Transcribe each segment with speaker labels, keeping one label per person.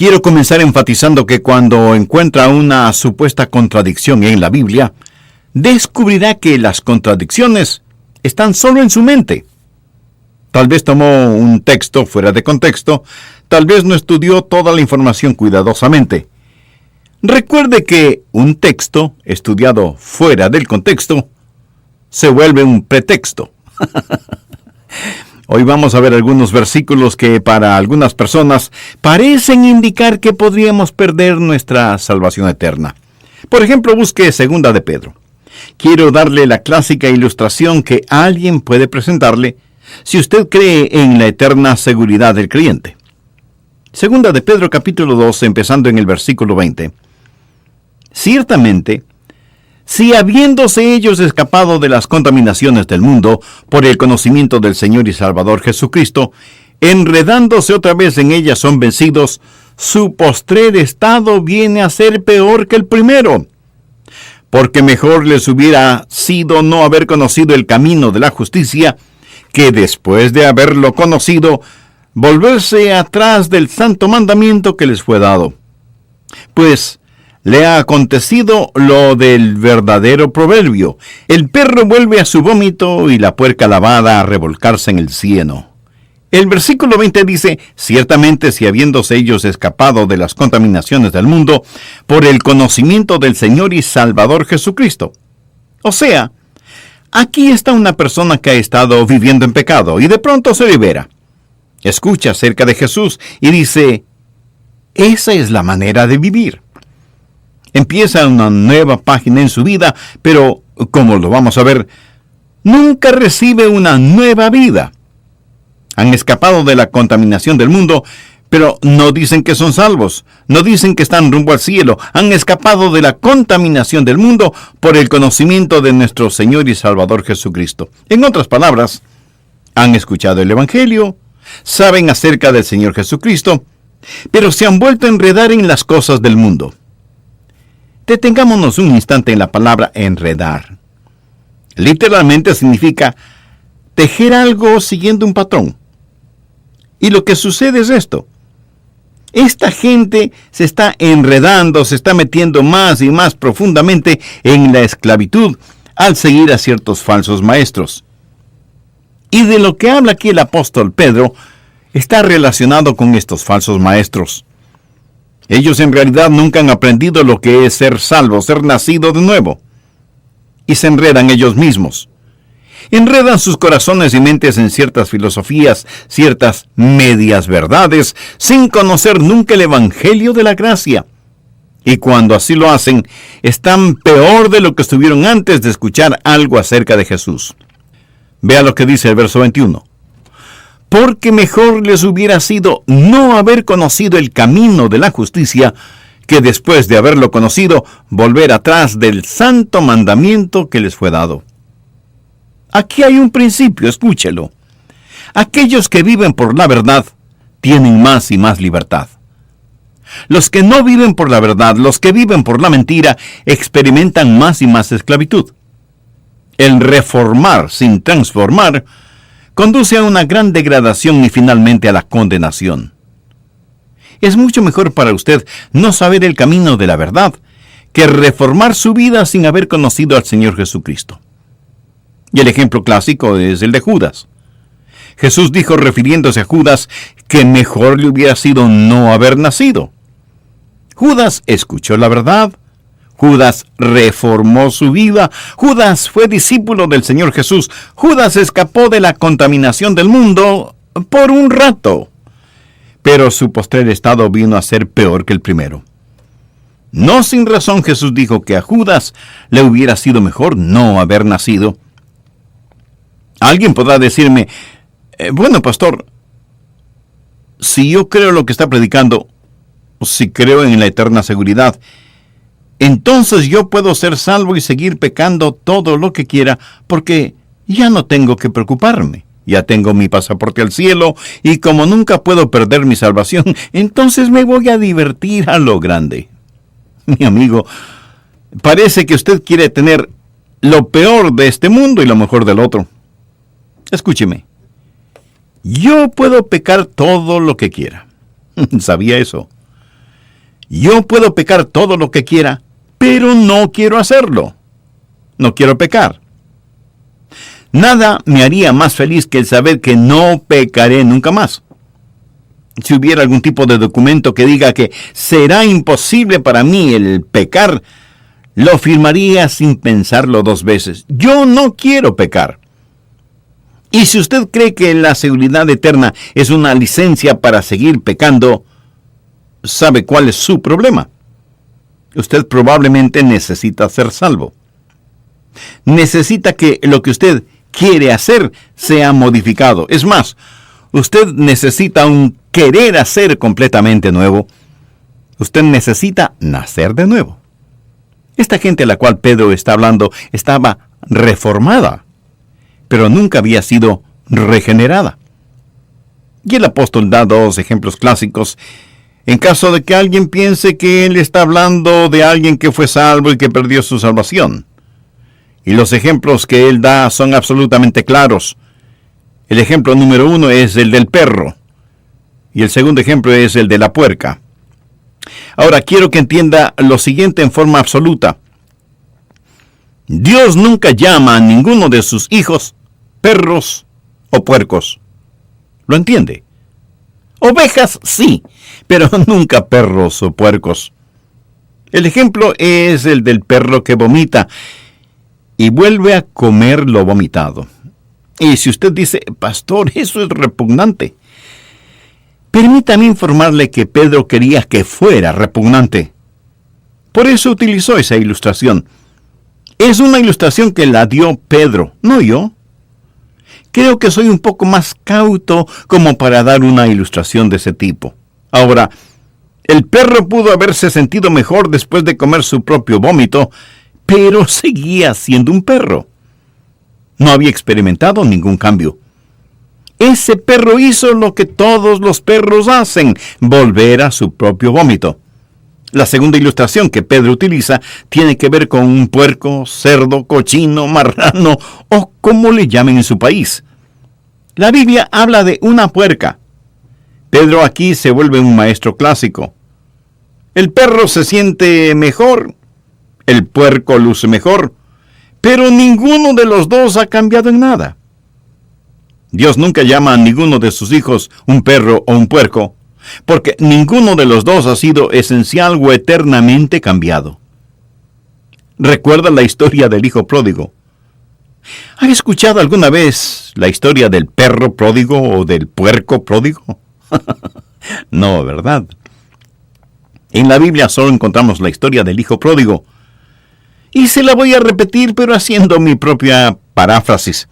Speaker 1: Quiero comenzar enfatizando que cuando encuentra una supuesta contradicción en la Biblia, descubrirá que las contradicciones están solo en su mente. Tal vez tomó un texto fuera de contexto, tal vez no estudió toda la información cuidadosamente. Recuerde que un texto estudiado fuera del contexto se vuelve un pretexto. Hoy vamos a ver algunos versículos que para algunas personas parecen indicar que podríamos perder nuestra salvación eterna. Por ejemplo, busque 2 de Pedro. Quiero darle la clásica ilustración que alguien puede presentarle si usted cree en la eterna seguridad del creyente. 2 de Pedro capítulo 2, empezando en el versículo 20. Ciertamente, si habiéndose ellos escapado de las contaminaciones del mundo por el conocimiento del Señor y Salvador Jesucristo, enredándose otra vez en ellas son vencidos, su postrer estado viene a ser peor que el primero. Porque mejor les hubiera sido no haber conocido el camino de la justicia, que después de haberlo conocido, volverse atrás del santo mandamiento que les fue dado. Pues le ha acontecido lo del verdadero proverbio: el perro vuelve a su vómito y la puerca lavada a revolcarse en el cieno. El versículo 20 dice: ciertamente si habiéndose ellos escapado de las contaminaciones del mundo por el conocimiento del Señor y Salvador Jesucristo. O sea, aquí está una persona que ha estado viviendo en pecado y de pronto se libera. Escucha acerca de Jesús y dice: esa es la manera de vivir. Empieza una nueva página en su vida, pero, como lo vamos a ver, nunca recibe una nueva vida. Han escapado de la contaminación del mundo, pero no dicen que son salvos, no dicen que están rumbo al cielo. Han escapado de la contaminación del mundo por el conocimiento de nuestro Señor y Salvador Jesucristo. En otras palabras, han escuchado el Evangelio, saben acerca del Señor Jesucristo, pero se han vuelto a enredar en las cosas del mundo. Detengámonos un instante en la palabra enredar. Literalmente significa tejer algo siguiendo un patrón. Y lo que sucede es esto: esta gente se está enredando, se está metiendo más y más profundamente en la esclavitud al seguir a ciertos falsos maestros. Y de lo que habla aquí el apóstol Pedro está relacionado con estos falsos maestros. Ellos en realidad nunca han aprendido lo que es ser salvo, ser nacido de nuevo. Y se enredan ellos mismos. Enredan sus corazones y mentes en ciertas filosofías, ciertas medias verdades, sin conocer nunca el Evangelio de la gracia. Y cuando así lo hacen, están peor de lo que estuvieron antes de escuchar algo acerca de Jesús. Vea lo que dice el verso 21. Porque mejor les hubiera sido no haber conocido el camino de la justicia, que después de haberlo conocido, volver atrás del santo mandamiento que les fue dado. Aquí hay un principio, escúchelo. Aquellos que viven por la verdad tienen más y más libertad. Los que no viven por la verdad, los que viven por la mentira, experimentan más y más esclavitud. El reformar sin transformar conduce a una gran degradación y finalmente a la condenación. Es mucho mejor para usted no saber el camino de la verdad que reformar su vida sin haber conocido al Señor Jesucristo. Y el ejemplo clásico es el de Judas. Jesús dijo, refiriéndose a Judas, que mejor le hubiera sido no haber nacido. Judas escuchó la verdad. Judas reformó su vida. Judas fue discípulo del Señor Jesús. Judas escapó de la contaminación del mundo por un rato. Pero su postrer estado vino a ser peor que el primero. No sin razón Jesús dijo que a Judas le hubiera sido mejor no haber nacido. Alguien podrá decirme, bueno, pastor, si yo creo lo que está predicando, si creo en la eterna seguridad, entonces yo puedo ser salvo y seguir pecando todo lo que quiera, porque ya no tengo que preocuparme. Ya tengo mi pasaporte al cielo, y como nunca puedo perder mi salvación, entonces me voy a divertir a lo grande. Mi amigo, parece que usted quiere tener lo peor de este mundo y lo mejor del otro. Escúcheme. Yo puedo pecar todo lo que quiera. ¿Sabía eso? Yo puedo pecar todo lo que quiera, pero no quiero hacerlo. No quiero pecar. Nada me haría más feliz que el saber que no pecaré nunca más. Si hubiera algún tipo de documento que diga que será imposible para mí el pecar, lo firmaría sin pensarlo 2 veces. Yo no quiero pecar. Y si usted cree que la seguridad eterna es una licencia para seguir pecando, ¿sabe cuál es su problema? Usted probablemente necesita ser salvo. Necesita que lo que usted quiere hacer sea modificado. Es más, usted necesita un querer hacer completamente nuevo. Usted necesita nacer de nuevo. Esta gente a la cual Pedro está hablando estaba reformada, pero nunca había sido regenerada. Y el apóstol da 2 ejemplos clásicos en caso de que alguien piense que él está hablando de alguien que fue salvo y que perdió su salvación. Y los ejemplos que él da son absolutamente claros. El ejemplo número 1 es el del perro, y el segundo ejemplo es el de la puerca. Ahora quiero que entienda lo siguiente en forma absoluta. Dios nunca llama a ninguno de sus hijos perros o puercos. ¿Lo entiende? Ovejas sí, pero nunca perros o puercos. El ejemplo es el del perro que vomita y vuelve a comer lo vomitado. Y si usted dice, pastor, eso es repugnante, permítame informarle que Pedro quería que fuera repugnante. Por eso utilizó esa ilustración. Es una ilustración que la dio Pedro, no yo. Creo que soy un poco más cauto como para dar una ilustración de ese tipo. Ahora, el perro pudo haberse sentido mejor después de comer su propio vómito, pero seguía siendo un perro. No había experimentado ningún cambio. Ese perro hizo lo que todos los perros hacen, volver a su propio vómito. La segunda ilustración que Pedro utiliza tiene que ver con un puerco, cerdo, cochino, marrano o como le llamen en su país. La Biblia habla de una puerca. Pedro aquí se vuelve un maestro clásico. El perro se siente mejor, el puerco luce mejor, pero ninguno de los dos ha cambiado en nada. Dios nunca llama a ninguno de sus hijos un perro o un puerco, porque ninguno de los dos ha sido esencial o eternamente cambiado. ¿Recuerda la historia del hijo pródigo? ¿Ha escuchado alguna vez la historia del perro pródigo o del puerco pródigo? No, ¿verdad? En la Biblia solo encontramos la historia del hijo pródigo. Y se la voy a repetir, pero haciendo mi propia paráfrasis.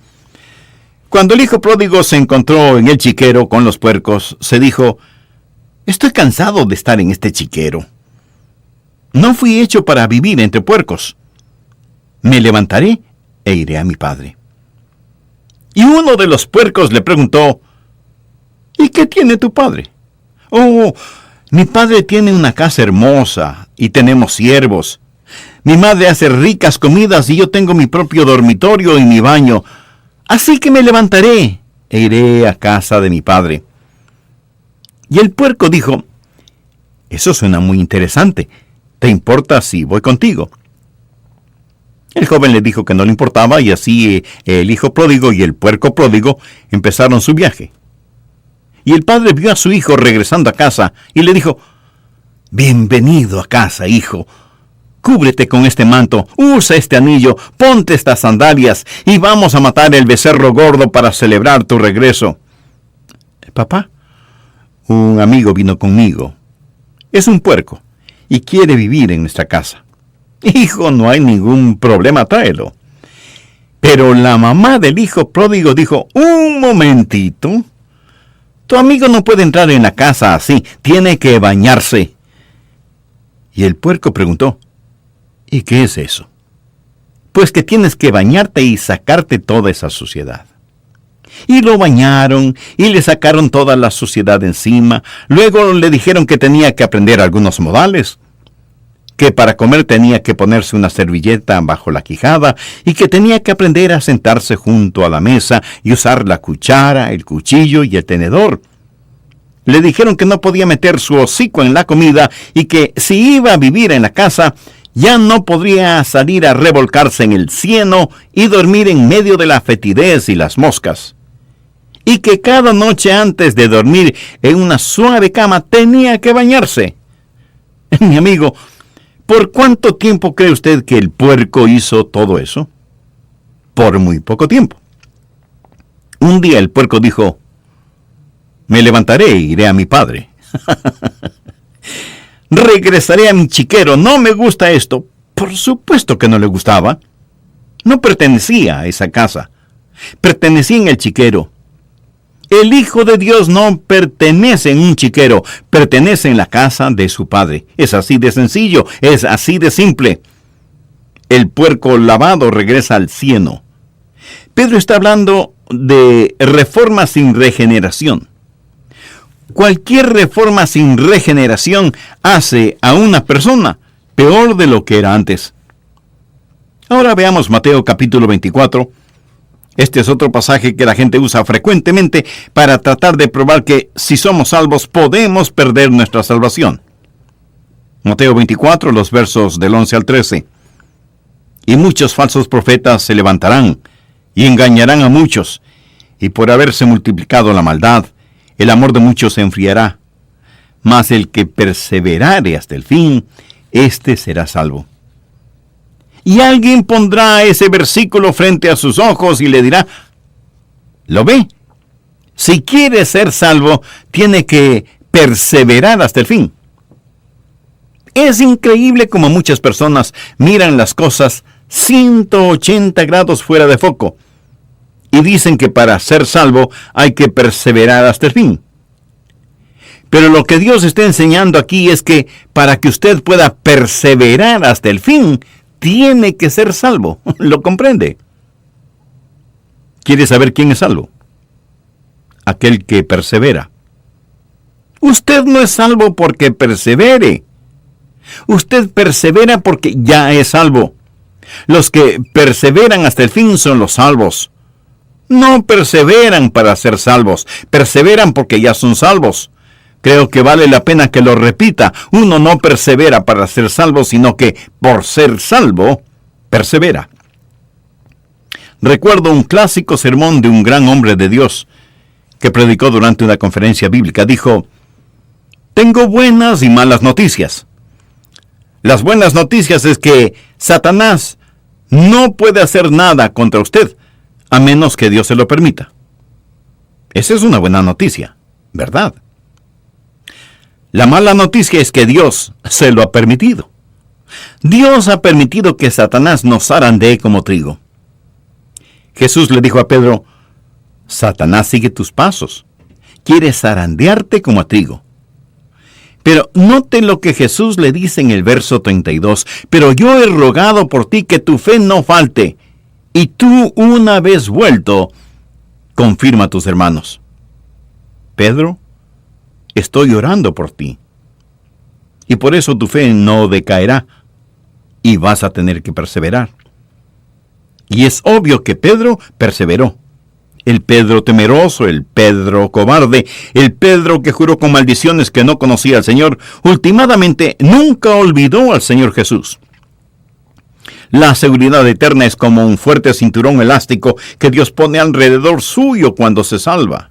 Speaker 1: Cuando el hijo pródigo se encontró en el chiquero con los puercos, se dijo, estoy cansado de estar en este chiquero. No fui hecho para vivir entre puercos. Me levantaré e iré a mi padre. Y uno de los puercos le preguntó, ¿y qué tiene tu padre? Oh, mi padre tiene una casa hermosa y tenemos siervos. Mi madre hace ricas comidas y yo tengo mi propio dormitorio y mi baño. Así que me levantaré e iré a casa de mi padre. Y el puerco dijo, eso suena muy interesante. ¿Te importa si voy contigo? El joven le dijo que no le importaba y así el hijo pródigo y el puerco pródigo empezaron su viaje. Y el padre vio a su hijo regresando a casa y le dijo, bienvenido a casa, hijo. Cúbrete con este manto, usa este anillo, ponte estas sandalias y vamos a matar el becerro gordo para celebrar tu regreso. Papá, un amigo vino conmigo. Es un puerco y quiere vivir en nuestra casa. Hijo, no hay ningún problema, tráelo. Pero la mamá del hijo pródigo dijo, un momentito. Tu amigo no puede entrar en la casa así, tiene que bañarse. Y el puerco preguntó, ¿y qué es eso? Pues que tienes que bañarte y sacarte toda esa suciedad. Y lo bañaron y le sacaron toda la suciedad encima. Luego le dijeron que tenía que aprender algunos modales, que para comer tenía que ponerse una servilleta bajo la quijada y que tenía que aprender a sentarse junto a la mesa y usar la cuchara, el cuchillo y el tenedor. le dijeron que no podía meter su hocico en la comida y que si iba a vivir en la casa, ya no podría salir a revolcarse en el cieno y dormir en medio de la fetidez y las moscas. Y que cada noche antes de dormir en una suave cama tenía que bañarse. Mi amigo, ¿por cuánto tiempo cree usted que el puerco hizo todo eso? Por muy poco tiempo. Un día el puerco dijo: me levantaré e iré a mi padre. Regresaré a mi chiquero. No me gusta esto. Por supuesto que no le gustaba. No pertenecía a esa casa. Pertenecía en el chiquero. El Hijo de Dios no pertenece en un chiquero. Pertenece en la casa de su Padre. Es así de sencillo. Es así de simple. El puerco lavado regresa al cieno. Pedro está hablando de reforma sin regeneración. Cualquier reforma sin regeneración hace a una persona peor de lo que era antes. Ahora veamos Mateo capítulo 24. Este es otro pasaje que la gente usa frecuentemente para tratar de probar que si somos salvos podemos perder nuestra salvación. Mateo 24, los versos del 11 al 13. Y muchos falsos profetas se levantarán y engañarán a muchos, y por haberse multiplicado la maldad, el amor de muchos se enfriará. Mas el que perseverare hasta el fin, éste será salvo. Y alguien pondrá ese versículo frente a sus ojos y le dirá: ¿lo ve? Si quiere ser salvo, tiene que perseverar hasta el fin. Es increíble cómo muchas personas miran las cosas 180 grados fuera de foco y dicen que para ser salvo hay que perseverar hasta el fin. Pero lo que Dios está enseñando aquí es que para que usted pueda perseverar hasta el fin, tiene que ser salvo. ¿Lo comprende? ¿Quiere saber quién es salvo? Aquel que persevera. Usted no es salvo porque persevere. Usted persevera porque ya es salvo. Los que perseveran hasta el fin son los salvos. No perseveran para ser salvos, perseveran porque ya son salvos. Creo que vale la pena que lo repita. Uno no persevera para ser salvo, sino que por ser salvo, persevera. Recuerdo un clásico sermón de un gran hombre de Dios que predicó durante una conferencia bíblica. Dijo: tengo buenas y malas noticias. Las buenas noticias es que Satanás no puede hacer nada contra usted, a menos que Dios se lo permita. Esa es una buena noticia, ¿verdad? La mala noticia es que Dios se lo ha permitido. Dios ha permitido que Satanás nos zarandee como trigo. Jesús le dijo a Pedro: Satanás sigue tus pasos. Quiere zarandearte como a trigo. Pero note lo que Jesús le dice en el verso 32. Pero yo he rogado por ti que tu fe no falte. Y tú, una vez vuelto, confirma a tus hermanos. Pedro, estoy orando por ti. Y por eso tu fe no decaerá. Y vas a tener que perseverar. Y es obvio que Pedro perseveró. El Pedro temeroso, el Pedro cobarde, el Pedro que juró con maldiciones que no conocía al Señor, últimamente nunca olvidó al Señor Jesús. La seguridad eterna es como un fuerte cinturón elástico que Dios pone alrededor suyo cuando se salva.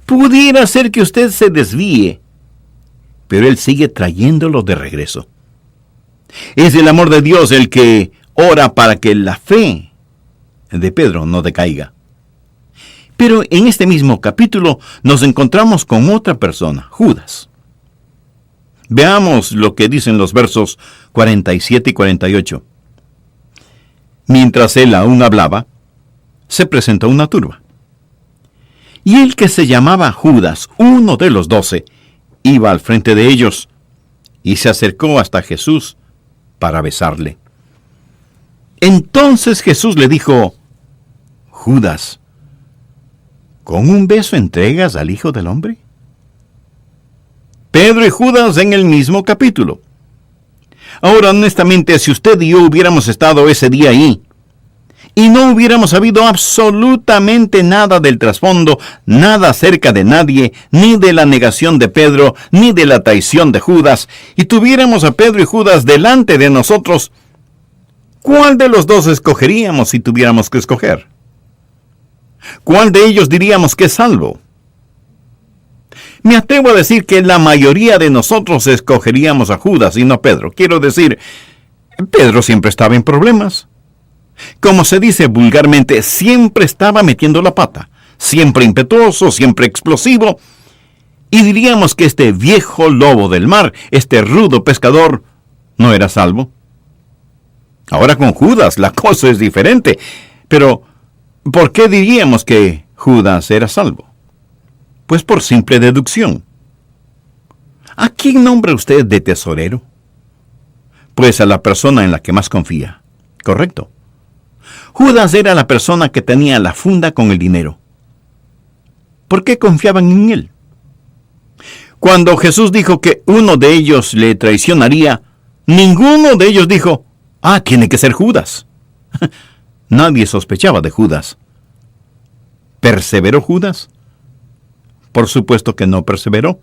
Speaker 1: Pudiera ser que usted se desvíe, pero Él sigue trayéndolo de regreso. Es el amor de Dios el que ora para que la fe de Pedro no decaiga. Pero en este mismo capítulo nos encontramos con otra persona, Judas. Veamos lo que dicen los versos 47 y 48. Mientras él aún hablaba, se presentó una turba. Y el que se llamaba Judas, uno de los 12, iba al frente de ellos y se acercó hasta Jesús para besarle. Entonces Jesús le dijo: Judas, ¿con un beso entregas al Hijo del Hombre? Pedro y Judas en el mismo capítulo. Ahora, honestamente, si usted y yo hubiéramos estado ese día ahí, y no hubiéramos sabido absolutamente nada del trasfondo, nada acerca de nadie, ni de la negación de Pedro, ni de la traición de Judas, y tuviéramos a Pedro y Judas delante de nosotros, ¿cuál de los dos escogeríamos si tuviéramos que escoger? ¿Cuál de ellos diríamos que es salvo? Me atrevo a decir que la mayoría de nosotros escogeríamos a Judas y no a Pedro. Quiero decir, Pedro siempre estaba en problemas. Como se dice vulgarmente, siempre estaba metiendo la pata, siempre impetuoso, siempre explosivo. Y diríamos que este viejo lobo del mar, este rudo pescador, no era salvo. Ahora con Judas la cosa es diferente. Pero, ¿por qué diríamos que Judas era salvo? Pues por simple deducción. ¿A quién nombra usted de tesorero? Pues a la persona en la que más confía. Correcto. Judas era la persona que tenía la funda con el dinero. ¿Por qué confiaban en él? Cuando Jesús dijo que uno de ellos le traicionaría, ninguno de ellos dijo, tiene que ser Judas. Nadie sospechaba de Judas. ¿Perseveró Judas? Por supuesto que no perseveró.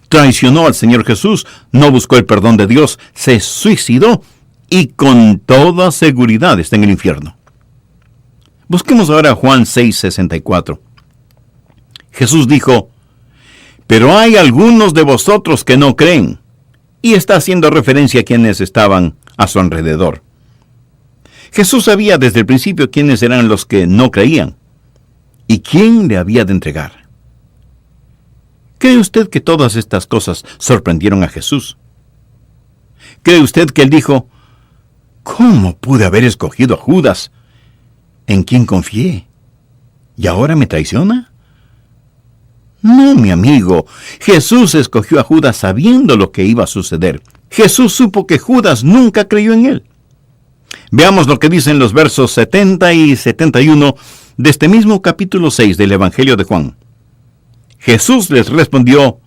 Speaker 1: Traicionó al Señor Jesús, no buscó el perdón de Dios, se suicidó y con toda seguridad está en el infierno. Busquemos ahora Juan 6:64. Jesús dijo, pero hay algunos de vosotros que no creen, y está haciendo referencia a quienes estaban a su alrededor. Jesús sabía desde el principio quiénes eran los que no creían y quién le había de entregar. ¿Cree usted que todas estas cosas sorprendieron a Jesús? ¿Cree usted que él dijo, ¿cómo pude haber escogido a Judas, en quien confié, y ahora me traiciona? No, mi amigo, Jesús escogió a Judas sabiendo lo que iba a suceder. Jesús supo que Judas nunca creyó en él. Veamos lo que dicen los versos 70 y 71 de este mismo capítulo 6 del Evangelio de Juan. Jesús les respondió,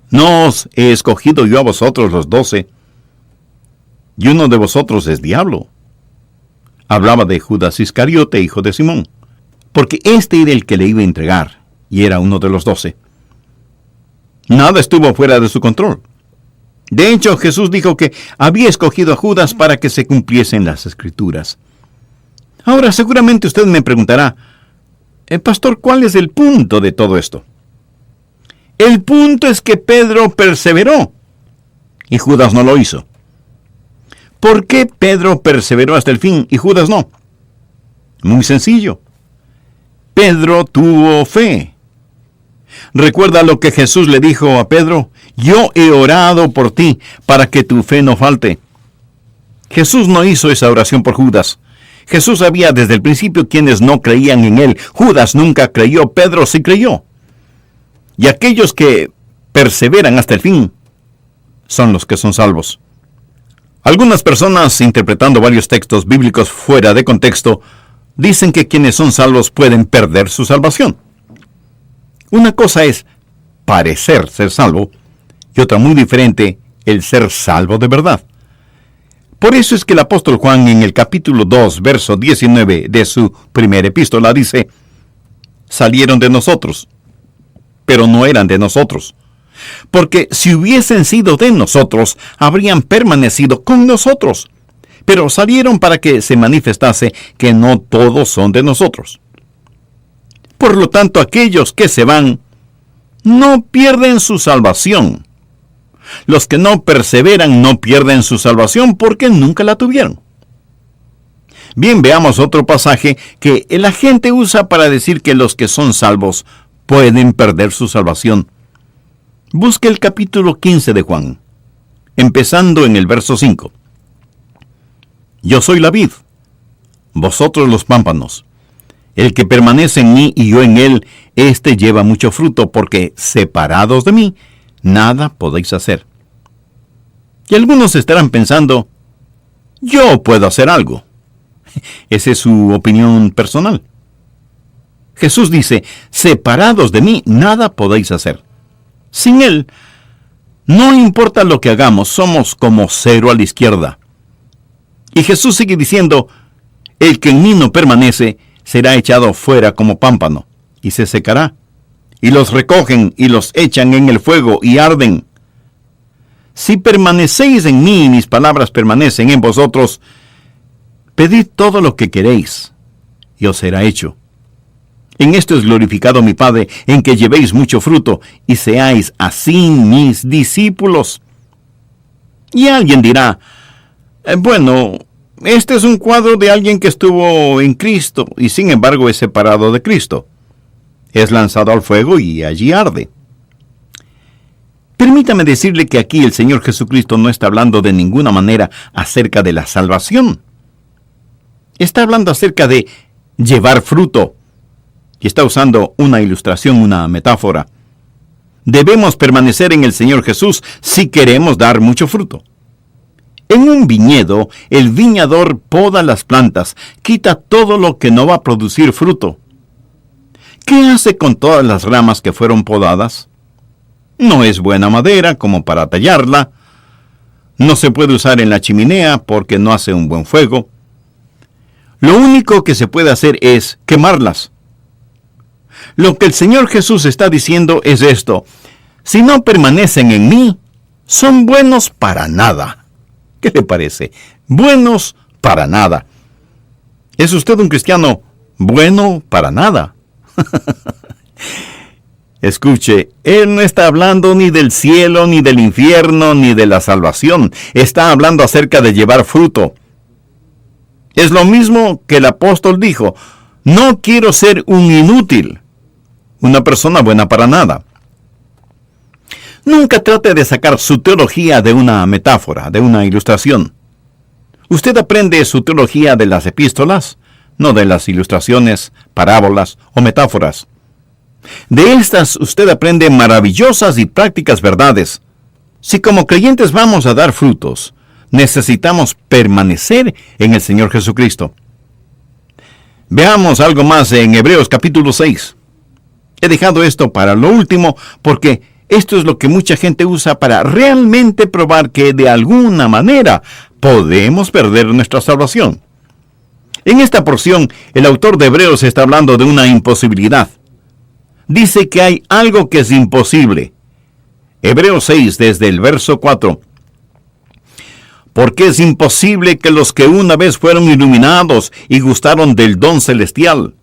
Speaker 1: ¿no os he escogido yo a vosotros los 12? Y uno de vosotros es diablo. Hablaba de Judas Iscariote, hijo de Simón, porque este era el que le iba a entregar, y era uno de los 12. Nada estuvo fuera de su control. De hecho, Jesús dijo que había escogido a Judas para que se cumpliesen las Escrituras. Ahora, seguramente usted me preguntará, Pastor, ¿cuál es el punto de todo esto? El punto es que Pedro perseveró, y Judas no lo hizo. ¿Por qué Pedro perseveró hasta el fin y Judas no? Muy sencillo. Pedro tuvo fe. Recuerda lo que Jesús le dijo a Pedro, yo he orado por ti para que tu fe no falte. Jesús no hizo esa oración por Judas. Jesús sabía desde el principio quienes no creían en él. Judas nunca creyó, Pedro sí creyó. Y aquellos que perseveran hasta el fin son los que son salvos. Algunas personas, interpretando varios textos bíblicos fuera de contexto, dicen que quienes son salvos pueden perder su salvación. Una cosa es parecer ser salvo, y otra muy diferente, el ser salvo de verdad. Por eso es que el apóstol Juan en el capítulo 2, verso 19 de su primera epístola dice, salieron de nosotros, pero no eran de nosotros. Porque si hubiesen sido de nosotros, habrían permanecido con nosotros. Pero salieron para que se manifestase que no todos son de nosotros. Por lo tanto, aquellos que se van, no pierden su salvación. Los que no perseveran no pierden su salvación porque nunca la tuvieron. Bien, veamos otro pasaje que la gente usa para decir que los que son salvos pueden perder su salvación. Busque el capítulo 15 de Juan, empezando en el verso 5. Yo soy la vid, vosotros los pámpanos. El que permanece en mí y yo en él, éste lleva mucho fruto, porque separados de mí, nada podéis hacer. Y algunos estarán pensando, yo puedo hacer algo. Esa es su opinión personal. Jesús dice, separados de mí, nada podéis hacer. Sin él, no importa lo que hagamos, somos como cero a la izquierda. Y Jesús sigue diciendo, El que en mí no permanece será echado fuera como pámpano, y se secará. Y los recogen y los echan en el fuego y arden. Si permanecéis en mí y mis palabras permanecen en vosotros, pedid todo lo que queréis, y os será hecho. En esto es glorificado mi Padre, en que llevéis mucho fruto, y seáis así mis discípulos. Y alguien dirá, bueno, este es un cuadro de alguien que estuvo en Cristo, y sin embargo es separado de Cristo. Es lanzado al fuego y allí arde. Permítame decirle que aquí el Señor Jesucristo no está hablando de ninguna manera acerca de la salvación. Está hablando acerca de llevar fruto. Y está usando una ilustración, una metáfora. Debemos permanecer en el Señor Jesús si queremos dar mucho fruto. En un viñedo, el viñador poda las plantas, quita todo lo que no va a producir fruto. ¿Qué hace con todas las ramas que fueron podadas? No es buena madera como para tallarla. No se puede usar en la chimenea porque no hace un buen fuego. Lo único que se puede hacer es quemarlas. Lo que el Señor Jesús está diciendo es esto: si no permanecen en mí, son buenos para nada. ¿Qué le parece? Buenos para nada. ¿Es usted un cristiano bueno para nada? Escuche, Él no está hablando ni del cielo, ni del infierno, ni de la salvación. Está hablando acerca de llevar fruto. Es lo mismo que el apóstol dijo: no quiero ser un inútil, una persona buena para nada. Nunca trate de sacar su teología de una metáfora, de una ilustración. Usted aprende su teología de las epístolas, no de las ilustraciones, parábolas o metáforas. De estas usted aprende maravillosas y prácticas verdades. Si como creyentes vamos a dar frutos, necesitamos permanecer en el Señor Jesucristo. Veamos algo más en Hebreos capítulo 6. He dejado esto para lo último porque esto es lo que mucha gente usa para realmente probar que de alguna manera podemos perder nuestra salvación. En esta porción, el autor de Hebreos está hablando de una imposibilidad. Dice que hay algo que es imposible. Hebreos 6, desde el verso 4. Porque es imposible que los que una vez fueron iluminados y gustaron del don celestial,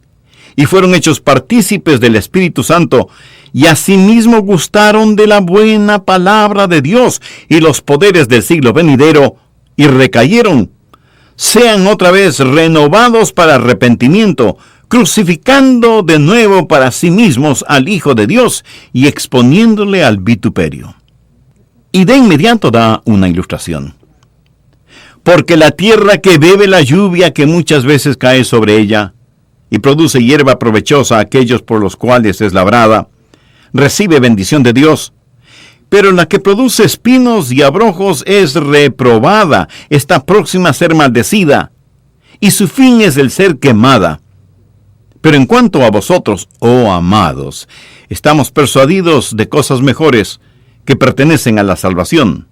Speaker 1: y fueron hechos partícipes del Espíritu Santo, y asimismo gustaron de la buena palabra de Dios y los poderes del siglo venidero, y recayeron, sean otra vez renovados para arrepentimiento, crucificando de nuevo para sí mismos al Hijo de Dios y exponiéndole al vituperio. Y de inmediato da una ilustración. Porque la tierra que bebe la lluvia que muchas veces cae sobre ella, y produce hierba provechosa a aquellos por los cuales es labrada, recibe bendición de Dios. Pero la que produce espinos y abrojos es reprobada, está próxima a ser maldecida, y su fin es el ser quemada. Pero en cuanto a vosotros, oh amados, estamos persuadidos de cosas mejores que pertenecen a la salvación,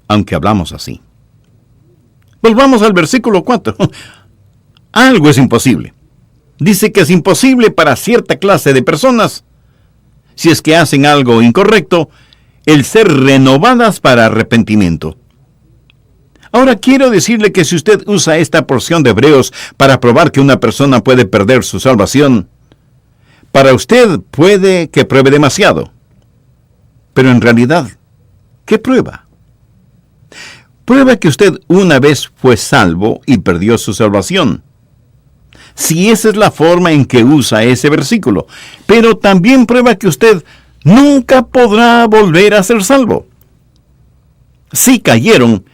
Speaker 1: aunque hablamos así. Volvamos al versículo 4. Algo es imposible. Dice que es imposible para cierta clase de personas, si es que hacen algo incorrecto, el ser renovadas para arrepentimiento. Ahora quiero decirle que si usted usa esta porción de Hebreos para probar que una persona puede perder su salvación, para usted puede que pruebe demasiado. Pero en realidad, ¿qué prueba? Prueba que usted una vez fue salvo y perdió su salvación. Si esa es la forma en que usa ese versículo. Pero también prueba que usted nunca podrá volver a ser salvo. Si cayeron,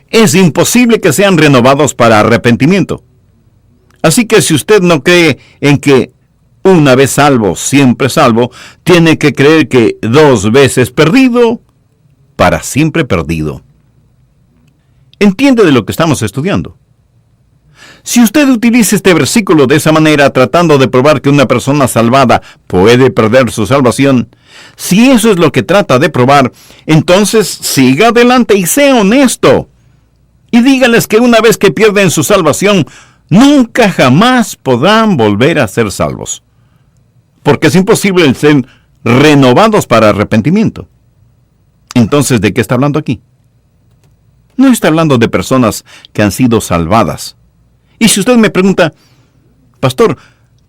Speaker 1: es imposible que sean renovados para arrepentimiento. Así que si usted no cree en que una vez salvo, siempre salvo, tiene que creer que 2 veces perdido, para siempre perdido. ¿Entiende de lo que estamos estudiando? Si usted utiliza este versículo de esa manera, tratando de probar que una persona salvada puede perder su salvación, si eso es lo que trata de probar, entonces siga adelante y sea honesto. Y dígales que una vez que pierden su salvación, nunca jamás podrán volver a ser salvos, porque es imposible el ser renovados para arrepentimiento. Entonces, ¿de qué está hablando aquí? No está hablando de personas que han sido salvadas. Y si usted me pregunta, pastor,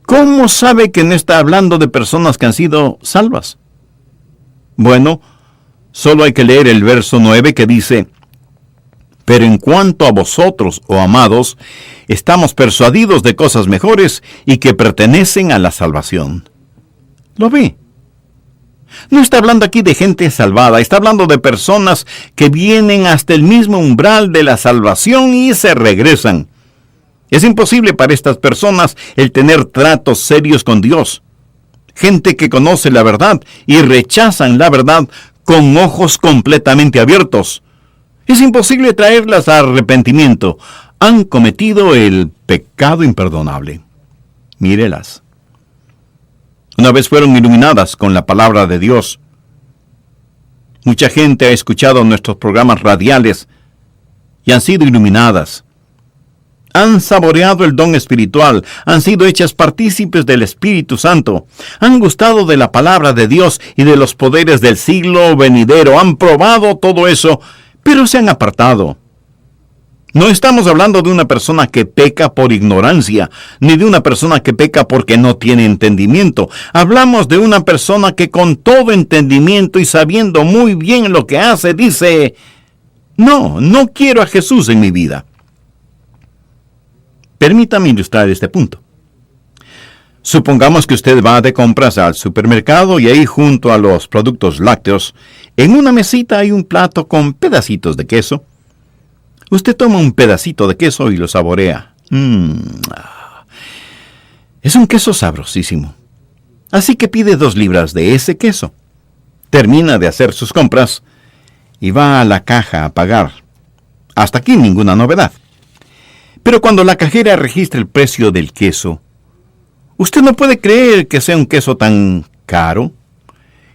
Speaker 1: ¿cómo sabe que no está hablando de personas que han sido salvas? Bueno, solo hay que leer el verso 9 que dice: pero en cuanto a vosotros, oh amados, estamos persuadidos de cosas mejores y que pertenecen a la salvación. ¿Lo ve? No está hablando aquí de gente salvada, está hablando de personas que vienen hasta el mismo umbral de la salvación y se regresan. Es imposible para estas personas el tener tratos serios con Dios. Gente que conoce la verdad y rechazan la verdad con ojos completamente abiertos. Es imposible traerlas a arrepentimiento. Han cometido el pecado imperdonable. Mírelas. Una vez fueron iluminadas con la palabra de Dios. Mucha gente ha escuchado nuestros programas radiales y han sido iluminadas. Han saboreado el don espiritual, han sido hechas partícipes del Espíritu Santo, han gustado de la palabra de Dios y de los poderes del siglo venidero, han probado todo eso, pero se han apartado. No estamos hablando de una persona que peca por ignorancia, ni de una persona que peca porque no tiene entendimiento. Hablamos de una persona que con todo entendimiento y sabiendo muy bien lo que hace, dice: no quiero a Jesús en mi vida. Permítame ilustrar este punto. Supongamos que usted va de compras al supermercado y ahí junto a los productos lácteos, en una mesita hay un plato con pedacitos de queso. Usted toma un pedacito de queso y lo saborea. Es un queso sabrosísimo. Así que pide 2 libras de ese queso. Termina de hacer sus compras y va a la caja a pagar. Hasta aquí ninguna novedad. Pero cuando la cajera registra el precio del queso, usted no puede creer que sea un queso tan caro.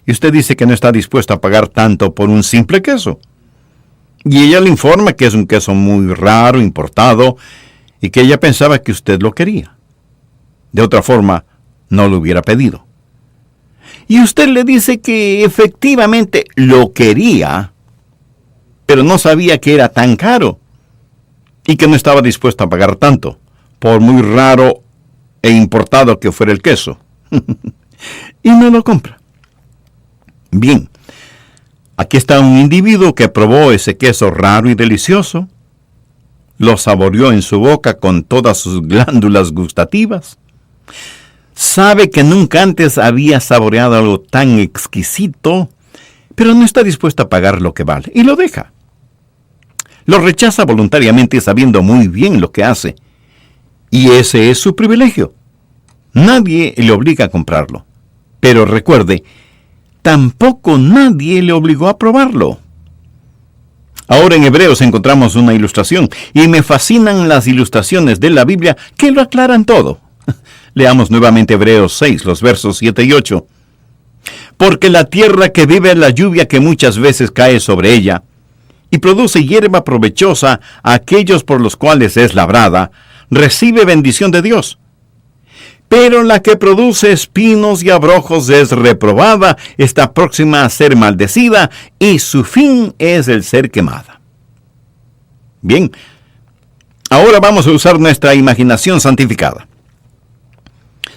Speaker 1: Y usted dice que no está dispuesto a pagar tanto por un simple queso. Y ella le informa que es un queso muy raro, importado, y que ella pensaba que usted lo quería. De otra forma, no lo hubiera pedido. Y usted le dice que efectivamente lo quería, pero no sabía que era tan caro, y que no estaba dispuesto a pagar tanto, por muy raro e importado que fuera el queso. Y no lo compra. Bien. Aquí está un individuo que probó ese queso raro y delicioso, lo saboreó en su boca con todas sus glándulas gustativas, sabe que nunca antes había saboreado algo tan exquisito, pero no está dispuesto a pagar lo que vale, y lo deja. Lo rechaza voluntariamente sabiendo muy bien lo que hace, y ese es su privilegio. Nadie le obliga a comprarlo, pero recuerde, tampoco nadie le obligó a probarlo. Ahora en Hebreos encontramos una ilustración, y me fascinan las ilustraciones de la Biblia que lo aclaran todo. Leamos nuevamente Hebreos 6, los versos 7 y 8. Porque la tierra que vive la lluvia que muchas veces cae sobre ella, y produce hierba provechosa a aquellos por los cuales es labrada, recibe bendición de Dios. Pero la que produce espinos y abrojos es reprobada, está próxima a ser maldecida, y su fin es el ser quemada. Bien, ahora vamos a usar nuestra imaginación santificada.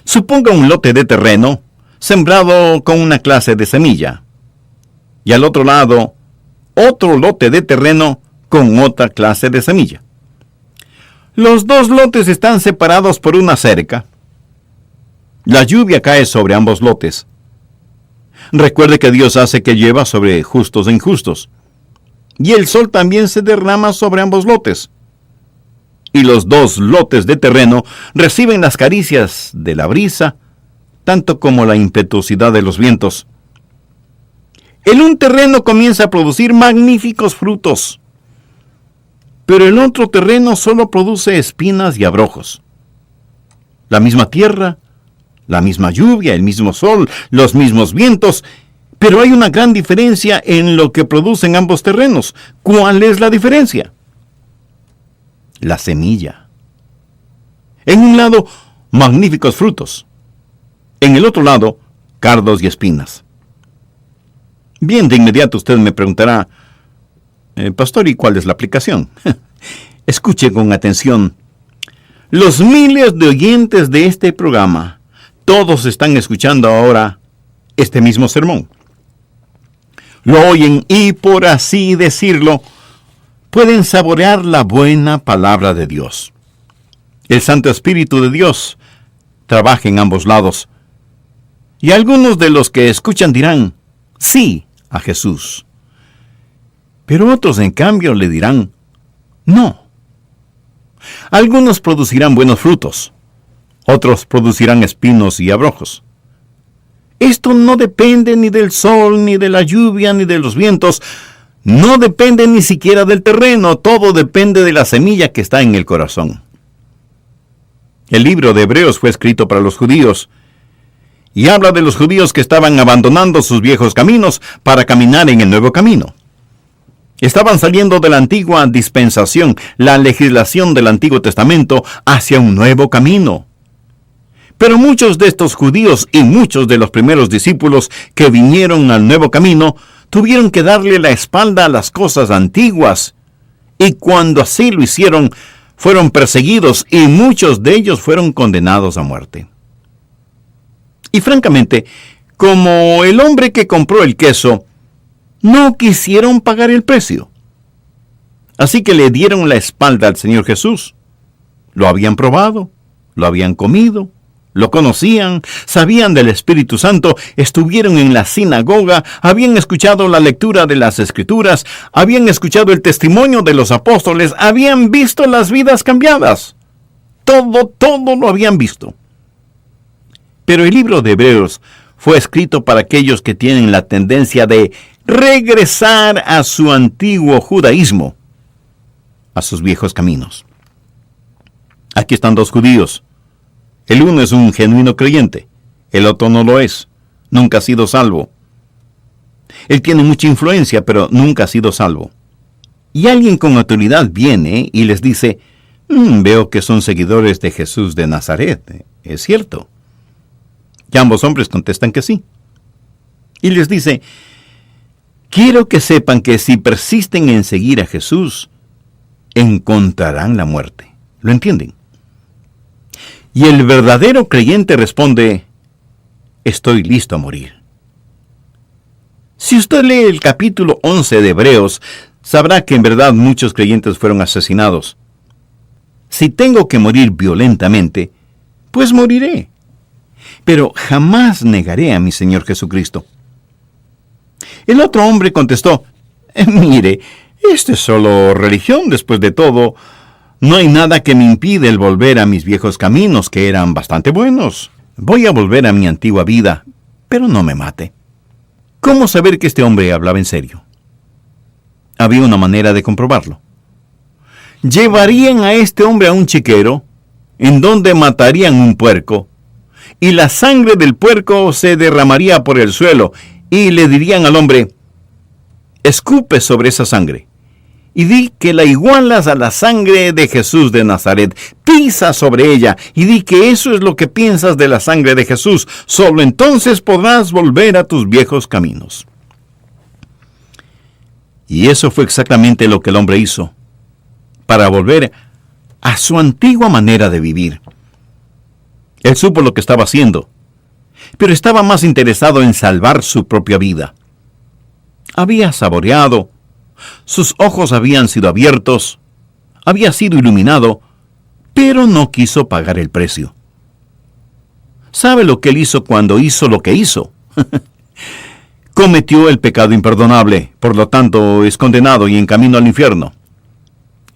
Speaker 1: Suponga un lote de terreno sembrado con una clase de semilla, y al otro lado, otro lote de terreno con otra clase de semilla. Los 2 lotes están separados por una cerca. La lluvia cae sobre ambos lotes. Recuerde que Dios hace que llueva sobre justos e injustos. Y el sol también se derrama sobre ambos lotes. Y los 2 lotes de terreno reciben las caricias de la brisa, tanto como la impetuosidad de los vientos. El un terreno comienza a producir magníficos frutos, pero el otro terreno solo produce espinas y abrojos. La misma tierra, la misma lluvia, el mismo sol, los mismos vientos, pero hay una gran diferencia en lo que producen ambos terrenos. ¿Cuál es la diferencia? La semilla. En un lado, magníficos frutos. En el otro lado, cardos y espinas. Bien, de inmediato usted me preguntará, pastor, ¿y cuál es la aplicación? Escuche con atención. Los miles de oyentes de este programa, todos están escuchando ahora este mismo sermón. Lo oyen y, por así decirlo, pueden saborear la buena palabra de Dios. El Santo Espíritu de Dios trabaja en ambos lados. Y algunos de los que escuchan dirán, sí, a Jesús. Pero otros, en cambio, le dirán, no. Algunos producirán buenos frutos, otros producirán espinos y abrojos. Esto no depende ni del sol, ni de la lluvia, ni de los vientos. No depende ni siquiera del terreno. Todo depende de la semilla que está en el corazón. El libro de Hebreos fue escrito para los judíos y habla de los judíos que estaban abandonando sus viejos caminos para caminar en el nuevo camino. Estaban saliendo de la antigua dispensación, la legislación del Antiguo Testamento, hacia un nuevo camino. Pero muchos de estos judíos y muchos de los primeros discípulos que vinieron al nuevo camino tuvieron que darle la espalda a las cosas antiguas. Y cuando así lo hicieron, fueron perseguidos y muchos de ellos fueron condenados a muerte. Y francamente, como el hombre que compró el queso, no quisieron pagar el precio. Así que le dieron la espalda al Señor Jesús. Lo habían probado, lo habían comido, lo conocían, sabían del Espíritu Santo, estuvieron en la sinagoga, habían escuchado la lectura de las Escrituras, habían escuchado el testimonio de los apóstoles, habían visto las vidas cambiadas. Todo lo habían visto. Pero el libro de Hebreos fue escrito para aquellos que tienen la tendencia de regresar a su antiguo judaísmo, a sus viejos caminos. Aquí están dos judíos. El uno es un genuino creyente, el otro no lo es, nunca ha sido salvo. Él tiene mucha influencia, pero nunca ha sido salvo. Y alguien con autoridad viene y les dice, veo que son seguidores de Jesús de Nazaret, ¿es cierto? Y ambos hombres contestan que sí. Y les dice, quiero que sepan que si persisten en seguir a Jesús, encontrarán la muerte. ¿Lo entienden? Y el verdadero creyente responde, estoy listo a morir. Si usted lee el capítulo 11 de Hebreos, sabrá que en verdad muchos creyentes fueron asesinados. Si tengo que morir violentamente, pues moriré. Pero jamás negaré a mi Señor Jesucristo. El otro hombre contestó, mire, esto es solo religión después de todo. No hay nada que me impide el volver a mis viejos caminos, que eran bastante buenos. Voy a volver a mi antigua vida, pero no me mate. ¿Cómo saber que este hombre hablaba en serio? Había una manera de comprobarlo. Llevarían a este hombre a un chiquero, en donde matarían un puerco, y la sangre del puerco se derramaría por el suelo, y le dirían al hombre, escupe sobre esa sangre, y di que la igualas a la sangre de Jesús de Nazaret. Pisa sobre ella y di que eso es lo que piensas de la sangre de Jesús. Solo entonces podrás volver a tus viejos caminos. Y eso fue exactamente lo que el hombre hizo, para volver a su antigua manera de vivir. Él supo lo que estaba haciendo, pero estaba más interesado en salvar su propia vida. Había saboreado, sus ojos habían sido abiertos, había sido iluminado, pero no quiso pagar el precio. ¿Sabe lo que él hizo cuando hizo lo que hizo? Cometió el pecado imperdonable, por lo tanto es condenado y en camino al infierno.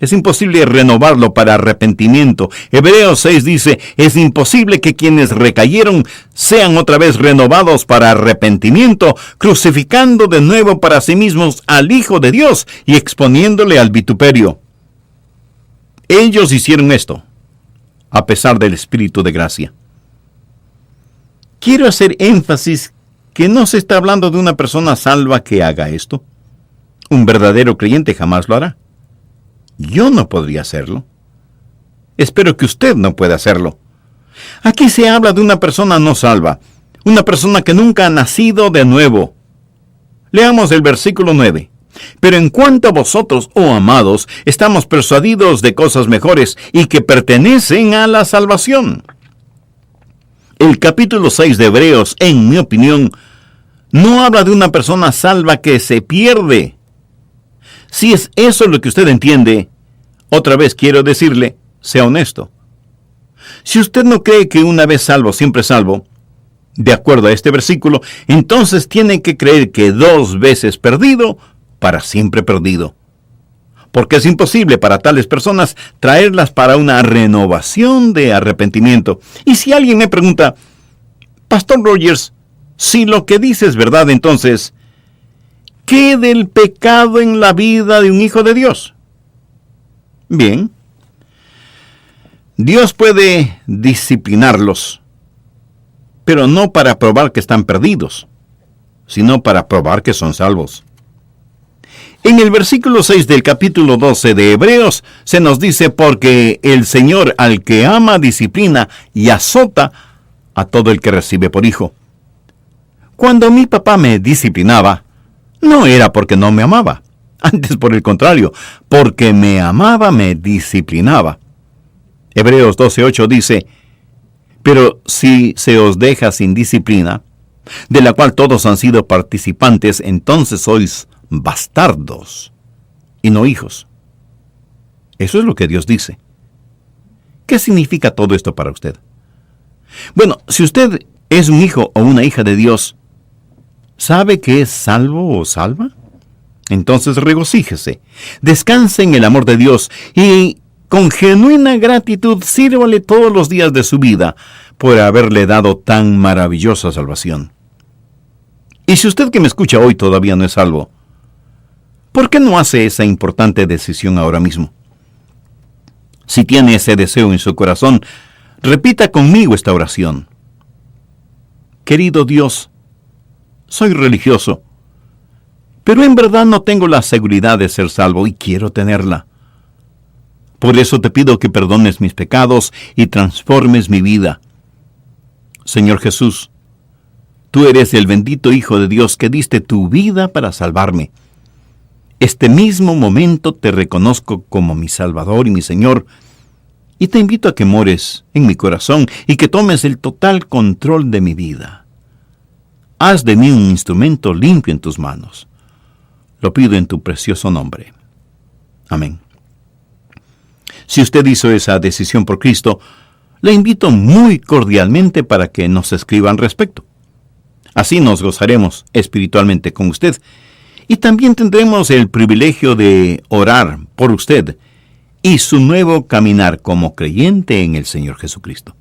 Speaker 1: Es imposible renovarlo para arrepentimiento. Hebreos 6 dice, es imposible que quienes recayeron sean otra vez renovados para arrepentimiento, crucificando de nuevo para sí mismos al Hijo de Dios y exponiéndole al vituperio. Ellos hicieron esto, a pesar del Espíritu de gracia. Quiero hacer énfasis que no se está hablando de una persona salva que haga esto. Un verdadero creyente jamás lo hará. Yo no podría hacerlo. Espero que usted no pueda hacerlo. Aquí se habla de una persona no salva, una persona que nunca ha nacido de nuevo. Leamos el versículo 9. Pero en cuanto a vosotros, oh amados, estamos persuadidos de cosas mejores y que pertenecen a la salvación. El capítulo 6 de Hebreos, en mi opinión, no habla de una persona salva que se pierde. Si es eso lo que usted entiende, otra vez quiero decirle, sea honesto. Si usted no cree que una vez salvo, siempre salvo, de acuerdo a este versículo, entonces tiene que creer que 2 veces perdido, para siempre perdido. Porque es imposible para tales personas traerlas para una renovación de arrepentimiento. Y si alguien me pregunta, Pastor Rogers, si lo que dice es verdad, entonces, ¿qué del pecado en la vida de un hijo de Dios? Bien, Dios puede disciplinarlos, pero no para probar que están perdidos, sino para probar que son salvos. En el versículo 6 del capítulo 12 de Hebreos se nos dice, porque el Señor al que ama disciplina y azota a todo el que recibe por hijo. Cuando mi papá me disciplinaba, no era porque no me amaba, antes por el contrario, porque me amaba me disciplinaba. Hebreos 12:8 dice, pero si se os deja sin disciplina, de la cual todos han sido participantes, entonces sois bastardos y no hijos. Eso es lo que Dios dice. ¿Qué significa todo esto para usted? Bueno, si usted es un hijo o una hija de Dios, ¿sabe que es salvo o salva? Entonces regocíjese, descanse en el amor de Dios y con genuina gratitud sírvale todos los días de su vida por haberle dado tan maravillosa salvación. Y si usted que me escucha hoy todavía no es salvo, ¿por qué no hace esa importante decisión ahora mismo? Si tiene ese deseo en su corazón, repita conmigo esta oración. Querido Dios, soy religioso, pero en verdad no tengo la seguridad de ser salvo y quiero tenerla. Por eso te pido que perdones mis pecados y transformes mi vida. Señor Jesús, tú eres el bendito Hijo de Dios que diste tu vida para salvarme. Este mismo momento te reconozco como mi Salvador y mi Señor, y te invito a que mores en mi corazón y que tomes el total control de mi vida. Haz de mí un instrumento limpio en tus manos. Lo pido en tu precioso nombre. Amén. Si usted hizo esa decisión por Cristo, le invito muy cordialmente para que nos escriba al respecto. Así nos gozaremos espiritualmente con usted y también tendremos el privilegio de orar por usted y su nuevo caminar como creyente en el Señor Jesucristo.